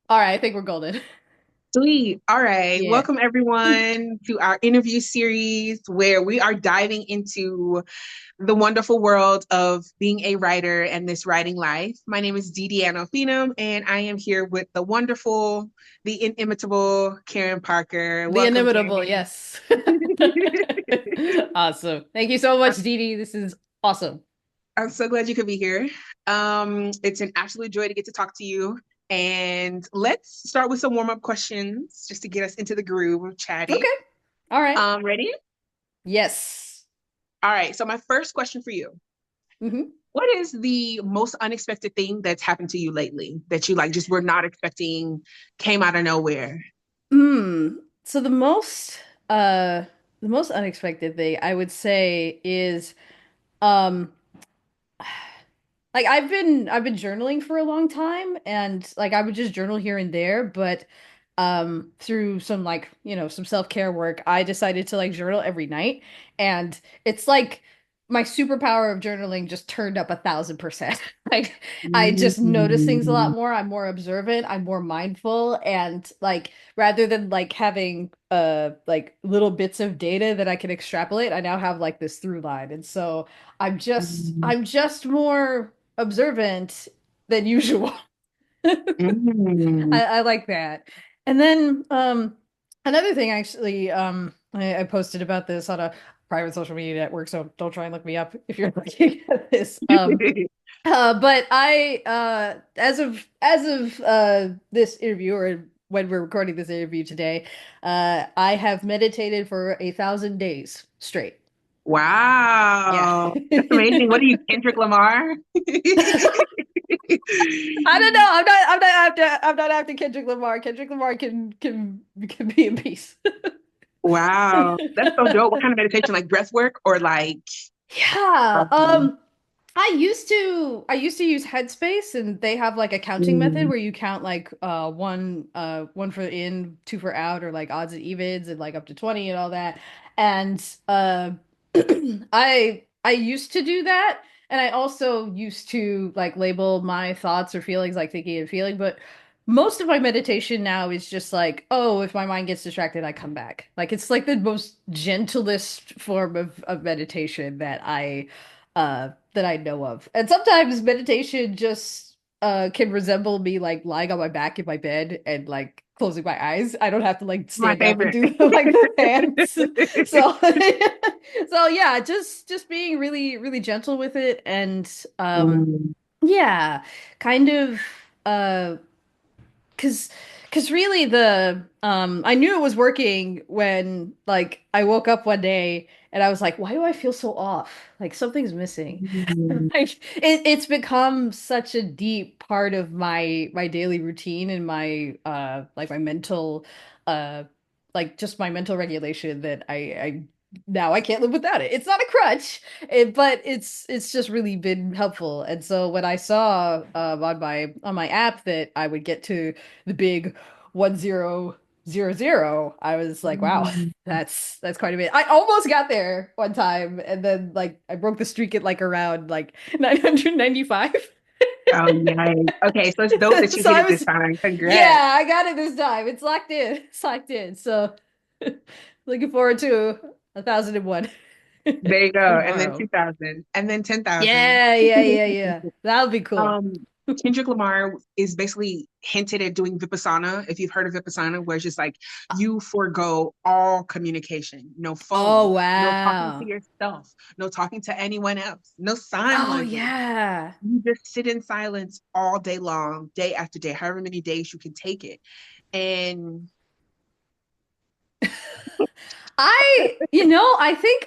All right, I think we're golden. Sweet. All right. Yeah. Welcome everyone to our interview series where we are diving into the wonderful world of being a writer and this writing life. My name is Didi Anofienem, and I am here with the wonderful, the inimitable Karen Parker. The Welcome, inimitable, Karen. yes. Awesome. Thank you so much, Didi. This is awesome. I'm so glad you could be here. It's an absolute joy to get to talk to you. And let's start with some warm-up questions just to get us into the groove of chatting. Okay. All right. Ready? Yes. All right. So my first question for you. hmm What is the most unexpected thing that's happened to you lately that you like just were not expecting, came out of nowhere? So the most unexpected thing I would say is um like I've been journaling for a long time, and like I would just journal here and there, but through some like, some self-care work, I decided to like journal every night, and it's like my superpower of journaling just turned up 1,000%. Like I just notice things a lot Mm. more. I'm more observant, I'm more mindful, and like rather than like having like little bits of data that I can extrapolate, I now have like this through line. And so I'm just more observant than usual. Mm. I like that. And then another thing actually, I posted about this on a private social media network, so don't try and look me up if you're looking at this. But as of this interview, or when we're recording this interview today, I have meditated for 1,000 days straight. Yeah. Wow. That's amazing. What are you, Kendrick Lamar? I don't know. I'm not after Kendrick Lamar. Kendrick Lamar can be a beast. Wow. That's so dope. What kind of meditation? Like breath work or like Yeah. um, I used to use Headspace, and they have like a counting method mm, where you count like one for in, two for out, or like odds and evens, and like up to 20 and all that. And I used to do that, and I also used to like label my thoughts or feelings like thinking and feeling, but most of my meditation now is just like, oh, if my mind gets distracted, I come back. Like it's like the most gentlest form of meditation that I know of. And sometimes meditation just can resemble me like lying on my back in my bed and like closing my eyes. I don't have to like my stand up and favorite. do like the hands. So so yeah, just being really really gentle with it, and Mm, yeah, kind of uh Cause, cause really I knew it was working when like I woke up one day and I was like, why do I feel so off? Like something's missing. mm, Like it's become such a deep part of my daily routine and my like my mental uh like just my mental regulation that I now I can't live without it. It's not a crutch, but it's just really been helpful. And so when I saw on my app that I would get to the big 1000, I was like, wow, mm. that's quite a bit. I almost got there one time, and then like I broke the streak at like around like 995. Oh, nice. Okay, so it's dope that you So hit I it this was, time. Congrats. yeah, I got it this time. It's locked in. It's locked in. So looking forward to 1,001 There you go. And then tomorrow. 2000, and then 10,000. Yeah, yeah, yeah, yeah. That'll be cool. Um, Kendrick Lamar is basically hinted at doing Vipassana, if you've heard of Vipassana, where it's just like you forego all communication, no phone, Oh no talking to wow. yourself, no talking to anyone else, no sign Oh language. yeah. You just sit in silence all day long, day after day, however many days you can take it. And I think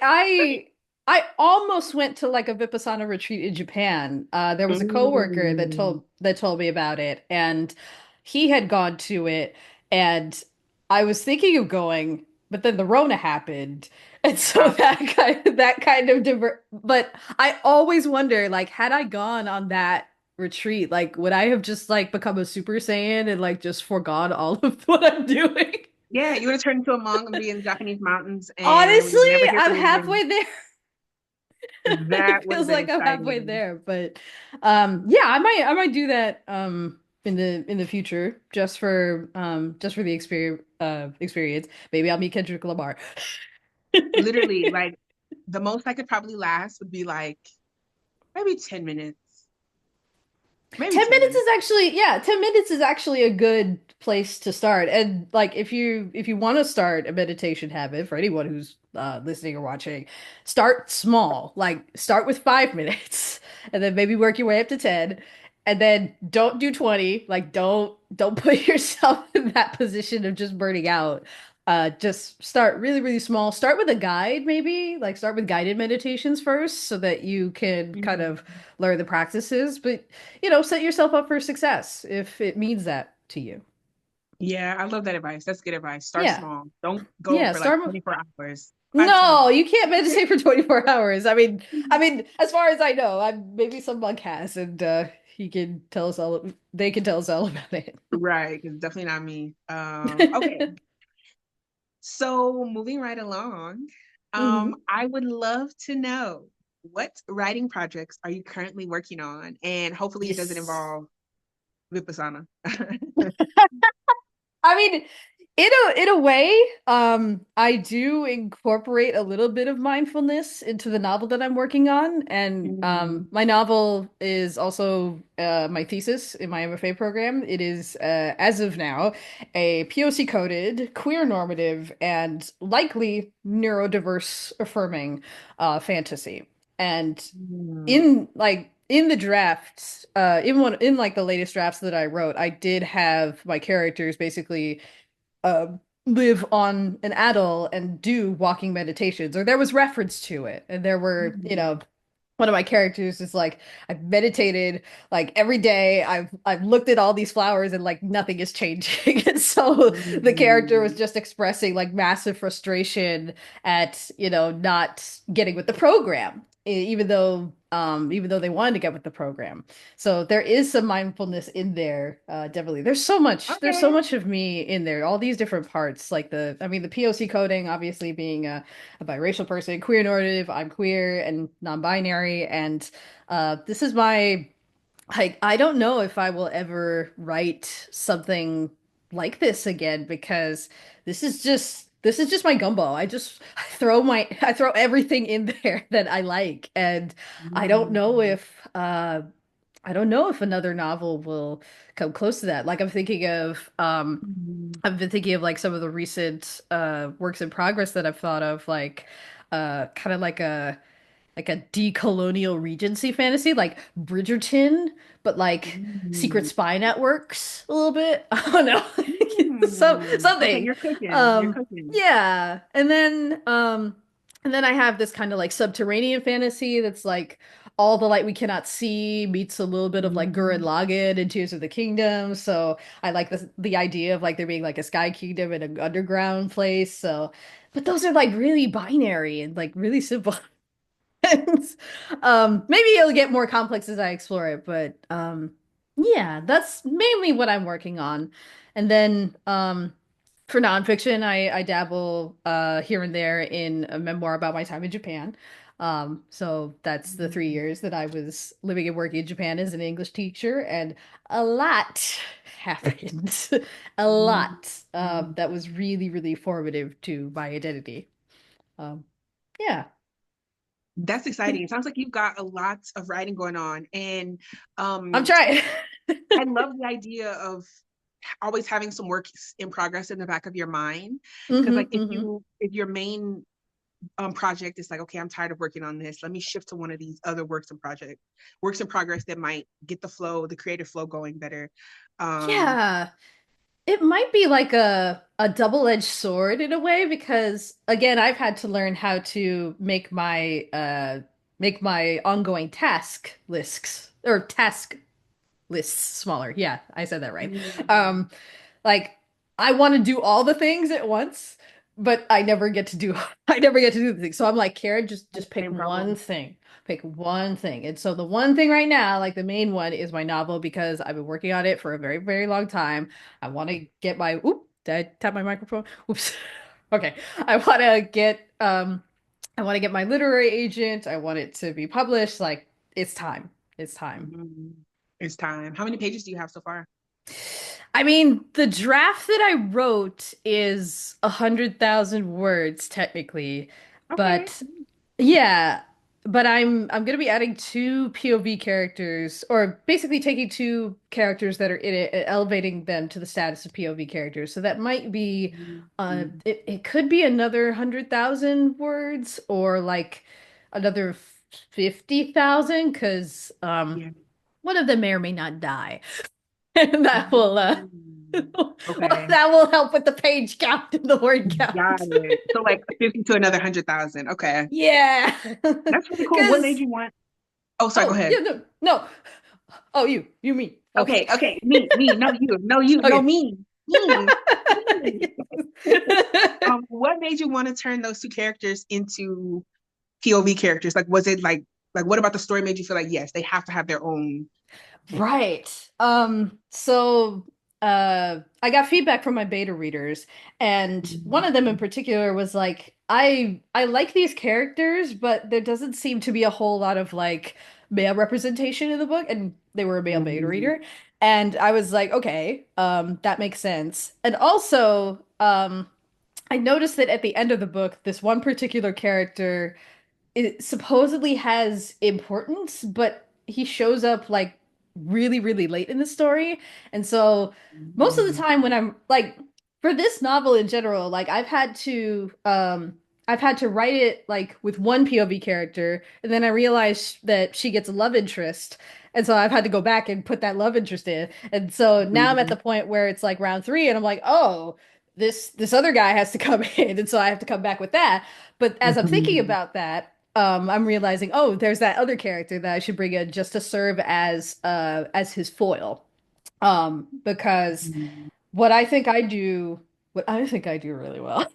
I almost went to like a Vipassana retreat in Japan. There was a coworker that mm, told me about it, and he had gone to it, and I was thinking of going, but then the Rona happened, and so uh, that kind of But I always wonder, like, had I gone on that retreat, like, would I have just like become a Super Saiyan and like just forgone all of what I'm doing? yeah, you would have turned into a monk and be in the Japanese mountains and Honestly, never hear I'm from you again. halfway there. That It would have feels been like I'm halfway exciting. there, but yeah, I might do that in the future just for the experience. Maybe I'll meet Kendrick Lamar. Literally, like the most I could probably last would be like maybe 10 minutes. Maybe 10 10 minutes minutes. is actually, yeah, 10 minutes is actually a good place to start. And like if you want to start a meditation habit for anyone who's listening or watching, start small. Like start with 5 minutes and then maybe work your way up to 10. And then don't do 20. Like don't put yourself in that position of just burning out. Just start really, really small. Start with a guide, maybe. Like start with guided meditations first so that you can kind of Mhm. learn the practices. But you know, set yourself up for success if it means that to you. Yeah, I love that advice. That's good advice. Start Yeah. small. Don't go Yeah, for like start. 24 hours. 5 to 10 No, minutes. you can't meditate for 24 hours. I mean, as far as I know, I'm maybe some monk has and he can tell us all they can tell us all about it. Right, it's definitely not me. Okay. So moving right along, hmm I would love to know what writing projects are you currently working on? And hopefully it doesn't Yes. involve Vipassana. I mean, in a way, I do incorporate a little bit of mindfulness into the novel that I'm working on, and Mm, my novel is also my thesis in my MFA program. It is, as of now, a POC coded, queer normative, and likely neurodiverse affirming fantasy. And mm, in like in the drafts in like the latest drafts that I wrote, I did have my characters basically uh live on an atoll and do walking meditations, or there was reference to it, and there were, you mm, know, one of my characters is like, I've meditated like every day. I've looked at all these flowers and like nothing is changing. And so the character was mm. just expressing like massive frustration at, you know, not getting with the program, even though they wanted to get with the program. So there is some mindfulness in there, definitely. There's so Okay. much of me in there, all these different parts, like I mean, the POC coding, obviously being a biracial person, queer normative, I'm queer and non-binary, and this is my like I don't know if I will ever write something like this again because this is just my gumbo. I throw everything in there that I like, and I don't know Mm, if I don't know if another novel will come close to that. Like mm, I've been thinking of like some of the recent works in progress that I've thought of, like kind of like a decolonial Regency fantasy, like Bridgerton, but like secret mm, spy networks a little bit. I don't know. Okay, Something. you're cooking. You're cooking. Yeah. And then I have this kind of like subterranean fantasy that's like all the light we cannot see meets a little bit of like Gurren Mm, Lagann and Tears of the Kingdom. So I like the idea of like there being like a sky kingdom and an underground place. So but those are like really binary and like really simple. And, maybe it'll get more complex as I explore it, but yeah, that's mainly what I'm working on. And then for nonfiction, I dabble here and there in a memoir about my time in Japan. So that's the 3 years that I was living and working in Japan as an English teacher, and a lot happened. A mm, lot mm. that was really, really formative to my identity. Um, yeah. That's exciting. It sounds like you've got a lot of writing going on. And I'm um, trying. I love the idea of always having some work in progress in the back of your mind. Because like Hmm. if your main project is like, okay, I'm tired of working on this. Let me shift to one of these other works in progress that might get the creative flow going better. Um, Yeah, it might be like a double-edged sword in a way because again, I've had to learn how to make my ongoing task lists smaller. Yeah, I said that right. mm, Um, like I want to do all the things at once, but I never get to do I never get to do the things. So I'm like, Karen, just pick same one problem. thing. Pick one thing. And so the one thing right now, like the main one, is my novel because I've been working on it for a very, very long time. I want to get did I tap my microphone? Oops. Okay. I want to get I want to get my literary agent. I want it to be published. Like, it's time. It's time. Mhm. It's time. How many pages do you have so far? I mean, the draft that I wrote is 100,000 words technically, Okay. but yeah, but I'm gonna be adding two POV characters, or basically taking two characters that are in it and elevating them to the status of POV characters. So that might be, Mhm. it could be another 100,000 words, or like another 50,000, because Yeah. one of them may or may not die. And that will Okay. that will help with the page count and the word Got count. it. So like 50 to another 100,000. Okay. Yeah. That's really cool. What made Because you want? Oh, sorry, go oh, ahead. yeah, no. Oh, you me. Okay. Okay, okay. Me, no you, no you, no Okay. me. Me. Me. What made you want to turn those two characters into POV characters? Like, was it like what about the story made you feel like yes, they have to have their own? Right. I got feedback from my beta readers, and one of them in particular was like, I like these characters, but there doesn't seem to be a whole lot of like male representation in the book, and they were a male beta Mhm. reader. And I was like, okay, that makes sense. And also, I noticed that at the end of the book, this one particular character it supposedly has importance, but he shows up like really, really late in the story. And so most of the Mhm. time when I'm like for this novel in general, like I've had to write it like with one POV character, and then I realized that she gets a love interest. And so I've had to go back and put that love interest in. And so now I'm at the Mhm. point where it's like round three, and I'm like, oh, this other guy has to come in, and so I have to come back with that. But as I'm thinking Mhm. about that, I'm realizing, oh, there's that other character that I should bring in just to serve as his foil. Because Mhm. what I think I do really well,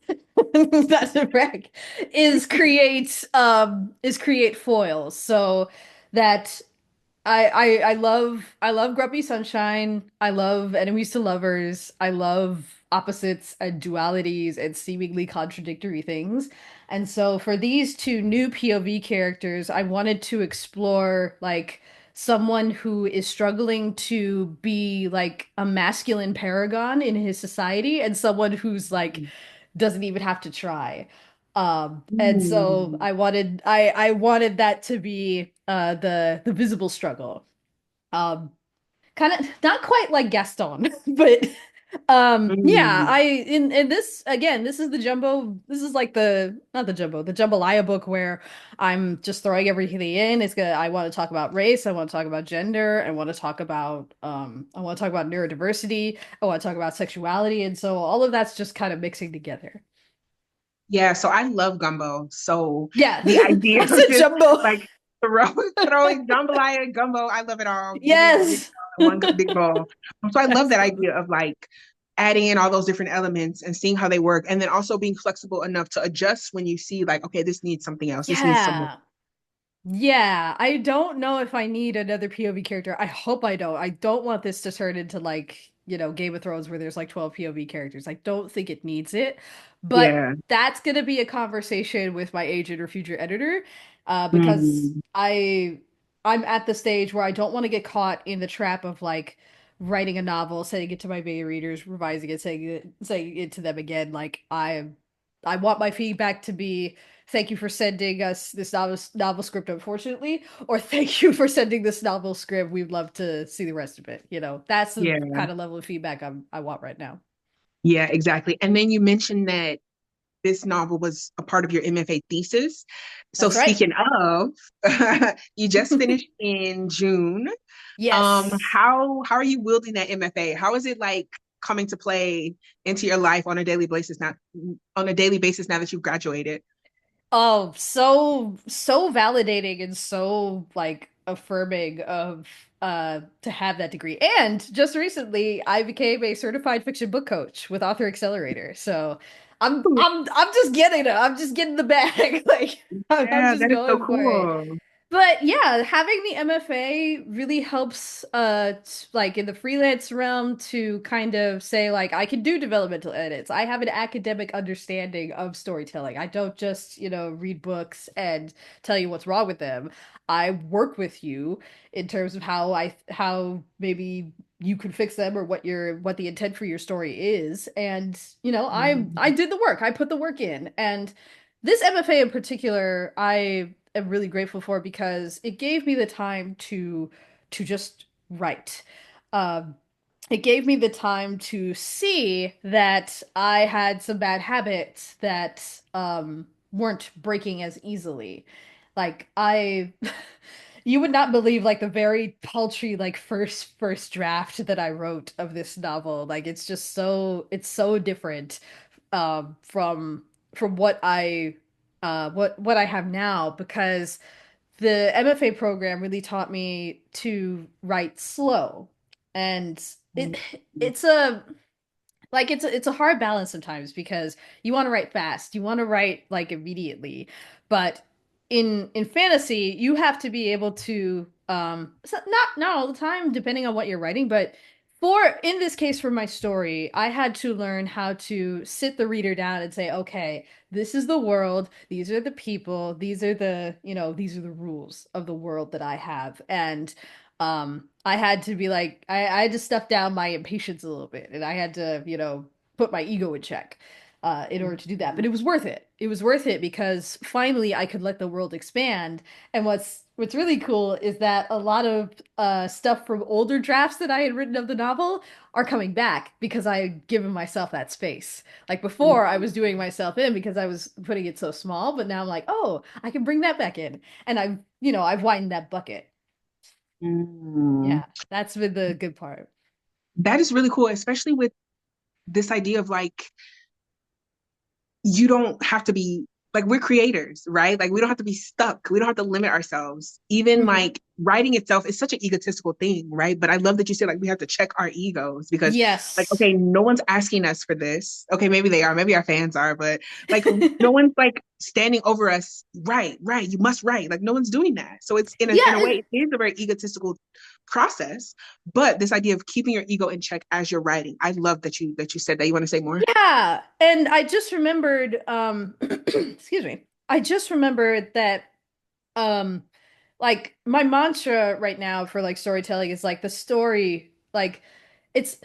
that's a wreck, is create foils. So that I love Grumpy Sunshine. I love enemies to lovers. I love opposites and dualities and seemingly contradictory things. And so for these two new POV characters, I wanted to explore like someone who is struggling to be like a masculine paragon in his society and someone who's like doesn't even have to try. And so Mhm. I wanted that to be the visible struggle. Um, kind of not quite like Gaston, but yeah, Mhm. I in this again, this is like the not the jumbo, the jambalaya book where I'm just throwing everything in. It's gonna I want to talk about race, I want to talk about gender, I want to talk about neurodiversity, I want to talk about sexuality, and so all of that's just kind of mixing together. Yeah, so I love gumbo. So Yeah, the idea I of said just jumbo. like throwing jambalaya and gumbo, I love it all. Give it Yes. all in one big bowl. So I love that idea of like adding in all those different elements and seeing how they work, and then also being flexible enough to adjust when you see like, okay, this needs something else. This needs someone. Yeah. Yeah, I don't know if I need another POV character. I hope I don't. I don't want this to turn into like, Game of Thrones where there's like 12 POV characters. I don't think it needs it. But Yeah. that's gonna be a conversation with my agent or future editor, because Mm. I'm at the stage where I don't want to get caught in the trap of like writing a novel, sending it to my beta readers, revising it, saying it to them again. Like I want my feedback to be thank you for sending us this novel script, unfortunately, or thank you for sending this novel script. We'd love to see the rest of it. That's the Yeah. kind of level of feedback I want right now. Yeah, exactly. And then you mentioned that this novel was a part of your MFA thesis. So That's right. speaking of, you just finished in June. Yes. How are you wielding that MFA? How is it like coming to play into your life on a daily basis now that you've graduated? Oh, so validating and so like affirming of to have that degree. And just recently I became a certified fiction book coach with Author Accelerator. So I'm just getting it. I'm just getting the bag. Like I'm Yeah, just that is so going for it. cool. But yeah, having the MFA really helps like in the freelance realm to kind of say like I can do developmental edits. I have an academic understanding of storytelling. I don't just, read books and tell you what's wrong with them. I work with you in terms of how maybe you could fix them or what the intent for your story is. And, I Mhm. did the work. I put the work in. And this MFA in particular, I am really grateful for because it gave me the time to just write. Um, it gave me the time to see that I had some bad habits that weren't breaking as easily. Like you would not believe like the very paltry like first draft that I wrote of this novel. Like it's so different from what what I have now because the MFA program really taught me to write slow. And it it's a it's a hard balance sometimes because you want to write fast, you want to write like immediately, but in fantasy you have to be able to so not all the time depending on what you're writing, but for in this case for my story, I had to learn how to sit the reader down and say, okay, this is the world, these are the people, these are these are the rules of the world that I have. And I had to be like, I had to stuff down my impatience a little bit, and I had to, put my ego in check, in order to do that. But it was worth it. It was worth it because finally I could let the world expand. And what's really cool is that a lot of stuff from older drafts that I had written of the novel are coming back because I had given myself that space. Like before, I was doing myself in because I was putting it so small, but now I'm like, oh, I can bring that back in, and I've widened that bucket. Mm. Yeah, that's been the good part. That is really cool, especially with this idea of like you don't have to be like we're creators, right? Like we don't have to be stuck. We don't have to limit ourselves. Even Hmm. like writing itself is such an egotistical thing, right? But I love that you said like we have to check our egos because like Yes. okay, no one's asking us for this. Okay, maybe they are, maybe our fans are, but like no one's like standing over us, right, right, you must write. Like no one's doing that. So it's in a Yeah, way it is a very egotistical process, but this idea of keeping your ego in check as you're writing. I love that you said that. You want to say more? yeah. And I just remembered, excuse me. I just remembered that, um, like my mantra right now for like storytelling is like the story, like it's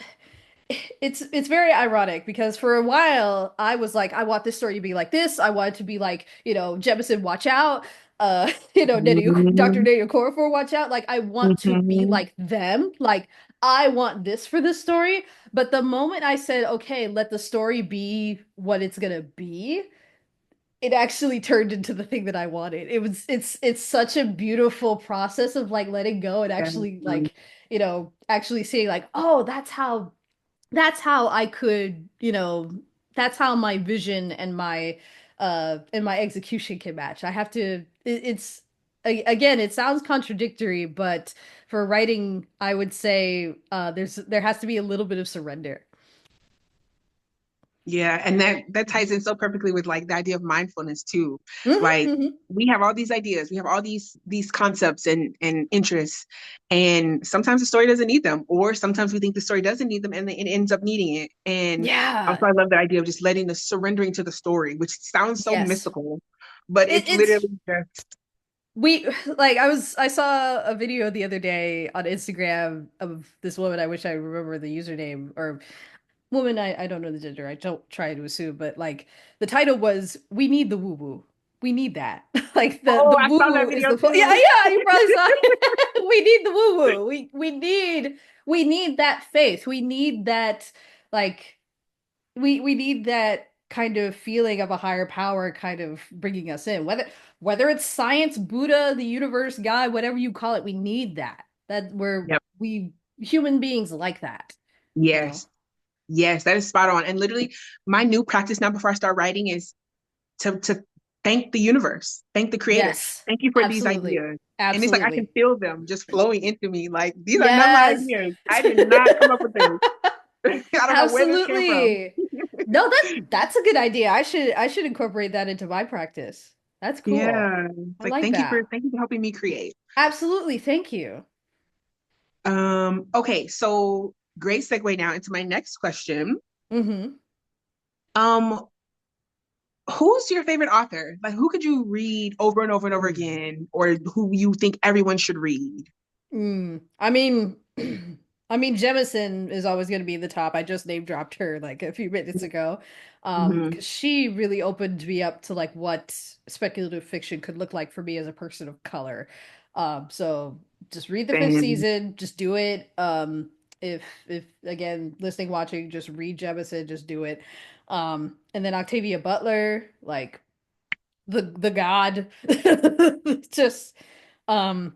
it's very ironic because for a while I was like, I want this story to be like this. I want it to be like, Jemison, watch out. Dr. Mhm. Daniel Corfor, watch out. Like I want to be Mhm. like them. Like I want this for this story. But the moment I said, okay, let the story be what it's gonna be, it actually turned into the thing that I wanted. It's such a beautiful process of like letting go and actually Definitely. like, actually seeing like, oh, that's how I could, that's how my vision and my execution can match. I have to it's again, it sounds contradictory, but for writing, I would say there has to be a little bit of surrender. Yeah, and that ties in so perfectly with like the idea of mindfulness too. Like Hmm. we have all these ideas, we have all these concepts and interests, and sometimes the story doesn't need them, or sometimes we think the story doesn't need them, and it ends up needing it. And Yeah. also, I love the idea of just letting the surrendering to the story, which sounds so Yes. mystical, but it's It's literally just we like I saw a video the other day on Instagram of this woman. I wish I remember the username or woman, I don't know the gender. I don't try to assume, but like the title was "We need the woo woo. We need that." Like oh, the I woo saw that woo is video the yeah, too. yeah. You probably saw it. We need the woo woo. We need that faith. We need that like we need that kind of feeling of a higher power kind of bringing us in. Whether it's science, Buddha, the universe, God, whatever you call it, we need that. That Yep. we human beings like that, you know. Yes. Yes, that is spot on. And literally, my new practice now before I start writing is to thank the universe, thank the creator. Yes, Thank you for these absolutely. ideas. And it's like I can Absolutely. feel them just flowing into me. Like these are not my Yes. ideas. I did not come up with this. I don't know where this came from. Absolutely. No, that's a good idea. I should incorporate that into my practice. That's cool. Yeah. I It's like like that. thank you for helping me create. Absolutely. Thank you. Okay, so great segue now into my next question. Hmm. Um, who's your favorite author? Like who could you read over and over and over again, or who you think everyone should read? I mean, I mean, Jemison is always going to be the top. I just name dropped her like a few minutes ago. 'Cause Hmm. she really opened me up to like what speculative fiction could look like for me as a person of color. So just read the fifth Same. season, just do it. If again, listening, watching, just read Jemison, just do it. And then Octavia Butler, like the god, just um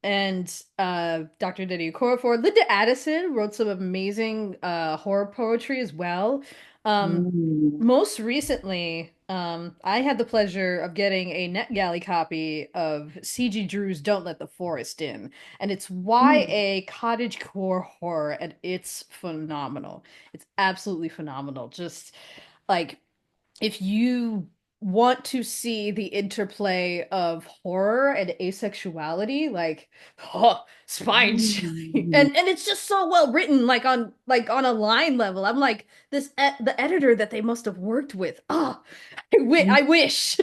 and Dr. Didi Anofienem. Linda Addison wrote some amazing horror poetry as well. Um, Mm. Most recently, I had the pleasure of getting a NetGalley copy of C.G. Drew's "Don't Let the Forest In," and it's Mm. YA cottagecore horror, and it's phenomenal. It's absolutely phenomenal. Just like if you want to see the interplay of horror and asexuality, like oh, spine chilling. Mm. And it's just so well written, like on a line level. I'm like the editor that they must have worked with. Oh, I wish.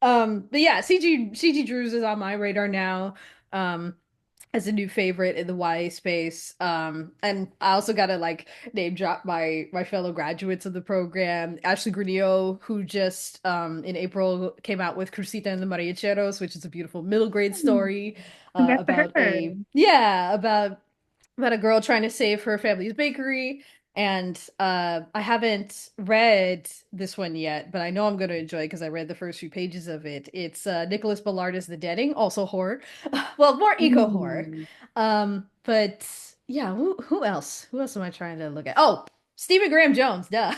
But yeah, CG Drews is on my radar now. Um, as a new favorite in the YA space. And I also gotta like name drop my fellow graduates of the program, Ashley Granillo, who just in April came out with Crucita and the Mariacheros, which is a beautiful middle grade story Congrats to about her. about a girl trying to save her family's bakery. And I haven't read this one yet, but I know I'm going to enjoy it because I read the first few pages of it. It's Nicholas Ballard's The Deading, also horror. Well, more eco horror. Mm. But yeah, who else? Who else am I trying to look at? Oh, Stephen Graham Jones, duh.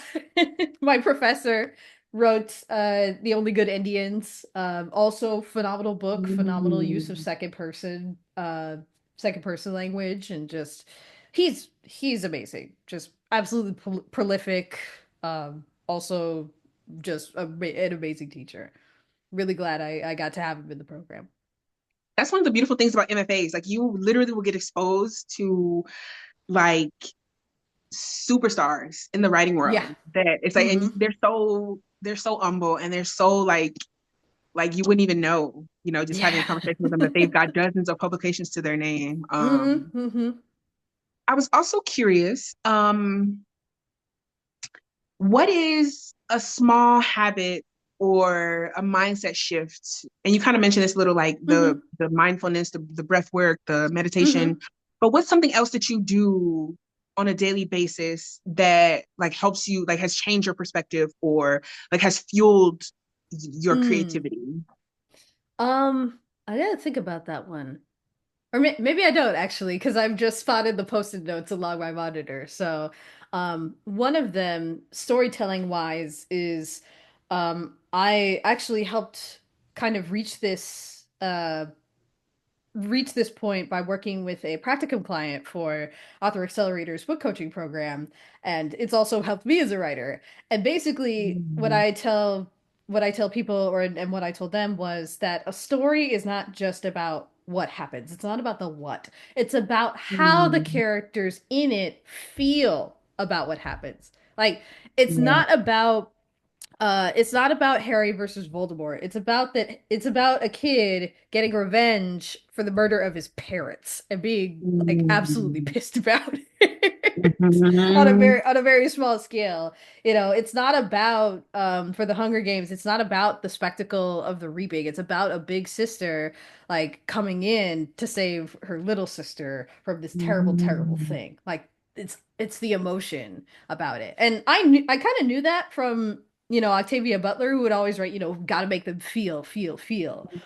My professor wrote The Only Good Indians. Also phenomenal book, phenomenal use of Mm. second person language, and just he's amazing. Just absolutely prolific. Also just an amazing teacher. Really glad I got to have him in the program. That's one of the beautiful things about MFAs. Like you literally will get exposed to like superstars in the writing Yeah. world that it's like and Hmm. they're so humble and they're so like you wouldn't even know, you know, just having a Yeah. conversation with them that they've got dozens of publications to their name. Hmm. Hmm. I was also curious, what is a small habit or a mindset shift? And you kind of mentioned this little like Hmm. the mindfulness, the breath work, the meditation, Hmm. but what's something else that you do on a daily basis that like helps you like has changed your perspective or like has fueled your Mm. creativity? I gotta think about that one. Or maybe I don't actually, because I've just spotted the post-it notes along my monitor. So, one of them, storytelling wise, is I actually helped kind of reach this point by working with a practicum client for Author Accelerator's book coaching program, and it's also helped me as a writer. And basically, Mm. what I tell people, or and what I told them was that a story is not just about what happens. It's not about the what. It's about how the Mm. characters in it feel about what happens. Like Yeah. it's not about Harry versus Voldemort. It's about a kid getting revenge for the murder of his parents and being like absolutely Mm. pissed about it Mhm. on a very small scale. You know, it's not about for the Hunger Games, it's not about the spectacle of the reaping. It's about a big sister like coming in to save her little sister from this terrible, terrible Mhm. thing. Like it's the emotion about it. And I kind of knew that from Octavia Butler, who would always write, got to make them feel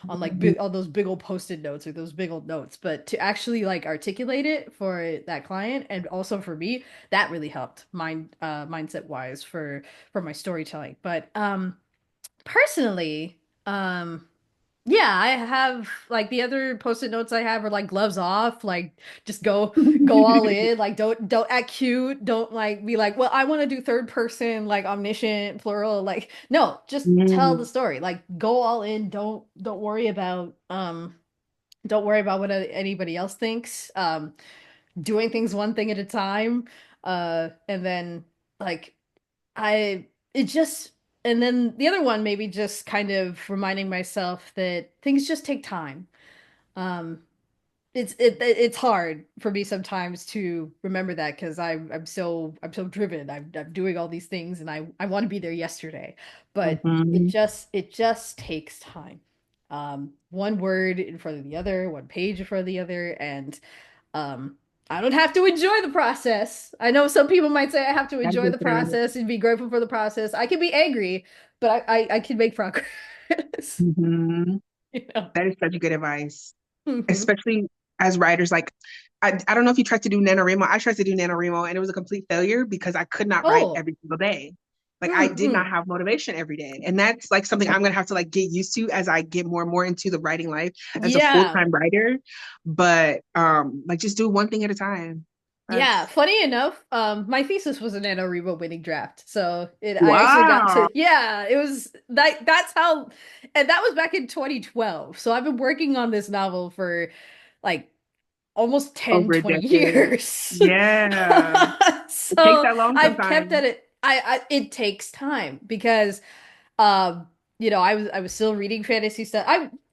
on like on those big old post-it notes or those big old notes. But to actually like articulate it for that client and also for me, that really helped mindset wise for my storytelling. But personally, Yeah, I have like the other post-it notes I have are like gloves off, like just go all in, like don't act cute, don't like be like, well, I want to do third person, like omniscient, plural, like no, just tell the Mm, story. Like go all in, don't worry about don't worry about what anybody else thinks. Doing things one thing at a time. And then like I it just and then the other one maybe just kind of reminding myself that things just take time. Um, it's hard for me sometimes to remember that because I'm so driven. I'm doing all these things and I want to be there yesterday, but mhm. it just takes time. One word in front of the other, one page in front of the other, and um, I don't have to enjoy the process. I know some people might say I have to That enjoy is the true. process and be grateful for the process. I can be angry, but I can make progress. Mhm. You know. That is such good advice, Mhm. especially as writers. Like, I don't know if you tried to do NaNoWriMo. I tried to do NaNoWriMo and it was a complete failure because I could not write Oh. every single day. Like, I did not Mm-mm. have motivation every day. And that's like something I'm gonna have to like get used to as I get more and more into the writing life as a Yeah. full-time writer. But like just do one thing at a time. Yeah, That's funny enough, my thesis was an NaNoWriMo winning draft. So I actually got wow. to, yeah, it was that's how, and that was back in 2012. So I've been working on this novel for like almost 10, Over a 20 decade. years. Yeah. It takes So that long I've kept sometimes. at it. It takes time because I was still reading fantasy stuff.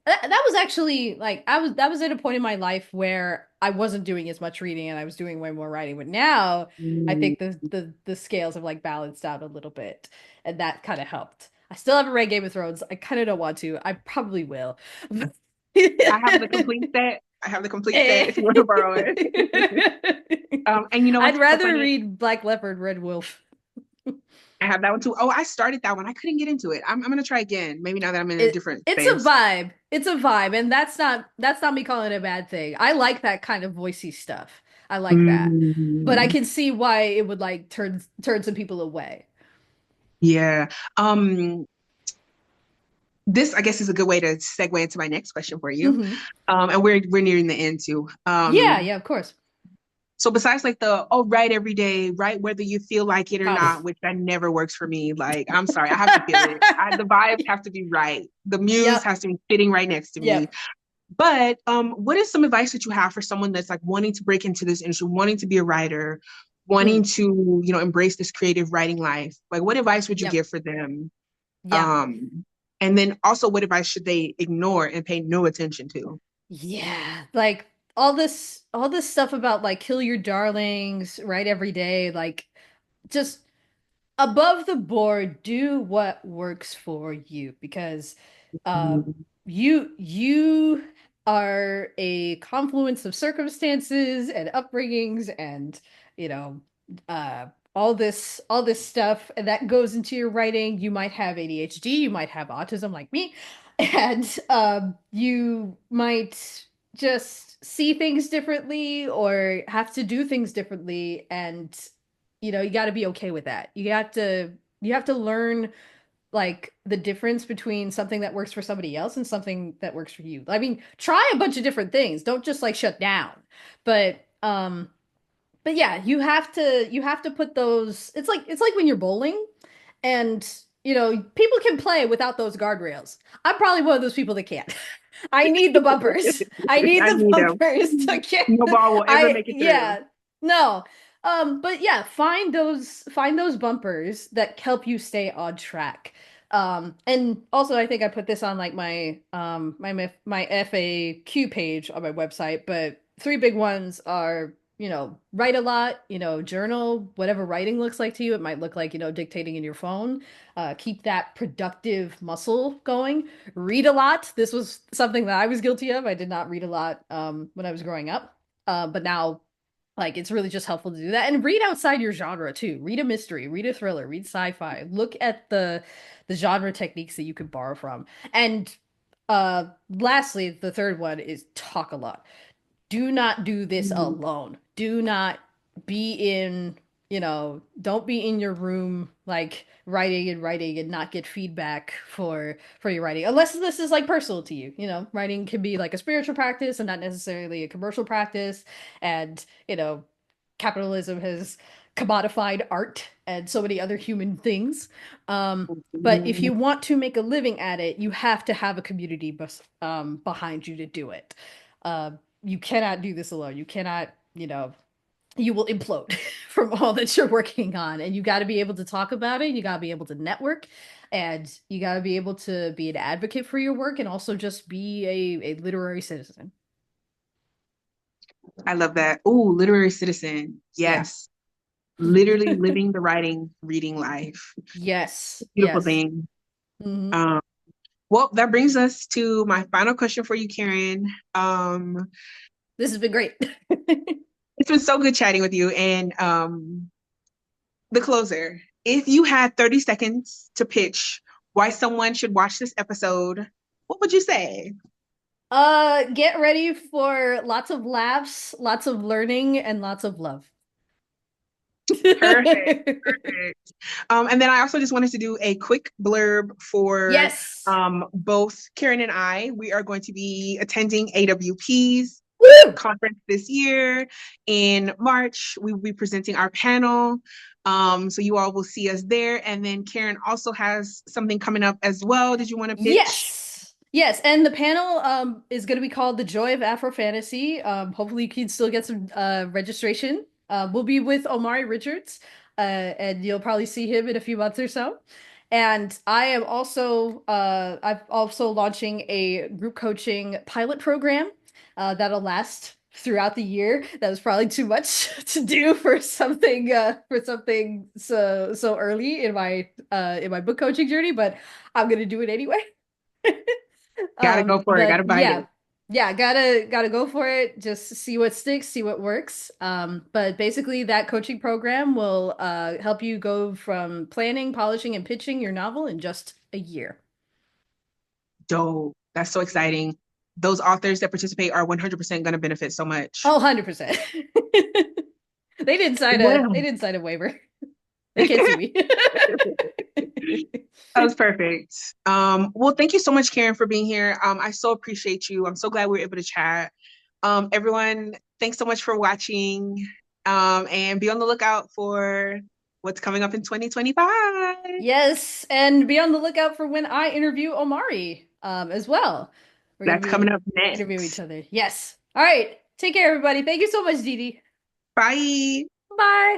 That was actually like that was at a point in my life where I wasn't doing as much reading and I was doing way more writing. But now I Mm. think the scales have like balanced out a little bit, and that kind of helped. I still haven't read Game of Thrones. I kind of don't want to. I probably will. I have the complete set. I have the complete set if you want to Eh. borrow it. And you know I'd what's so rather funny? read Black Leopard, Red Wolf. I have that one too. Oh, I started that one. I couldn't get into it. I'm gonna try again. Maybe now that I'm in a different It's a space. vibe. It's a vibe, and that's not me calling it a bad thing. I like that kind of voicey stuff. I like that. But I Mhm. can see why it would like turn some people away. Yeah. Um, this I guess is a good way to segue into my next question for you. Hmm. And we're nearing the end too. Yeah, yeah, of course. So besides like the oh write every day, write whether you feel like it or Oh. not, which that never works for me. Like I'm sorry, I have to feel it. The vibes have to be right. The muse Yep. has to be sitting right next to me. Yep. But what is some advice that you have for someone that's like wanting to break into this industry, wanting to be a writer, wanting Mm. to, embrace this creative writing life? Like what advice would you Yep. give for them? Yeah. Um, and then also what advice should they ignore and pay no attention to? Yeah. Like all this stuff about like kill your darlings, write every day, like just above the board, do what works for you because uh Mhm. you are a confluence of circumstances and upbringings and you know uh all this stuff and that goes into your writing. You might have ADHD, you might have autism like me, and you might just see things differently or have to do things differently and you got to be okay with that. You have to learn like the difference between something that works for somebody else and something that works for you. I mean, try a bunch of different things. Don't just like shut down. But but yeah, you have to put those it's like when you're bowling and people can play without those guardrails. I'm probably one of those people that can't. I need the bumpers. I need I the need them. bumpers to get No ball will ever make it through. yeah. No. But yeah, find those bumpers that help you stay on track. And also I think I put this on like my FAQ page on my website, but three big ones are write a lot, journal, whatever writing looks like to you. It might look like, dictating in your phone. Keep that productive muscle going. Read a lot. This was something that I was guilty of. I did not read a lot when I was growing up. But now, like, it's really just helpful to do that. And read outside your genre too. Read a mystery, read a thriller, read sci-fi. Look at the genre techniques that you could borrow from. And lastly, the third one is talk a lot. Do not do this Mhm. alone. Do not be in. don't be in your room like writing and writing and not get feedback for your writing. Unless this is like personal to you. Writing can be like a spiritual practice and not necessarily a commercial practice. And, capitalism has commodified art and so many other human things. But if you want to make a living at it, you have to have a community behind you to do it. You cannot do this alone. You cannot, you will implode from all that you're working on. And you got to be able to talk about it. You got to be able to network. And you got to be able to be an advocate for your work and also just be a literary citizen. I love that. Ooh, literary citizen. Yeah. Yes. Literally living the writing, reading life. Yes. Beautiful Yes. thing. Hmm. Um, well, that brings us to my final question for you, Karen. This has been great. It's been so good chatting with you. And the closer, if you had 30 seconds to pitch why someone should watch this episode, what would you say? Get ready for lots of laughs, lots of learning, and lots of love. Perfect. Perfect. And then I also just wanted to do a quick blurb for Yes. both Karen and I. We are going to be attending AWP's Woo! conference this year in March. We will be presenting our panel. So you all will see us there. And then Karen also has something coming up as well. Did you want to pitch? Yes. Yes, and the panel is going to be called The Joy of Afrofantasy. Hopefully you can still get some registration. We'll be with Omari Richards, and you'll probably see him in a few months or so. And I've also launching a group coaching pilot program that'll last throughout the year. That was probably too much to do for something so early in my book coaching journey, but I'm gonna do it anyway. Gotta go for it. But Gotta bite it. yeah, gotta go for it. Just see what sticks, see what works. But basically, that coaching program will help you go from planning, polishing, and pitching your novel in just a year. Dope. That's so exciting. Those authors that participate are 100% going to benefit so much. Oh, 100%. They Well, didn't sign a waiver. They can't sue me. that was perfect. Well, thank you so much, Karen, for being here. I so appreciate you. I'm so glad we were able to chat. Everyone, thanks so much for watching. And be on the lookout for what's coming up in 2025. Yes, and be on the lookout for when I interview Omari as well. We're gonna That's coming be up interviewing each next. other. Yes. All right. Take care, everybody. Thank you so much, Didi. Bye. Bye.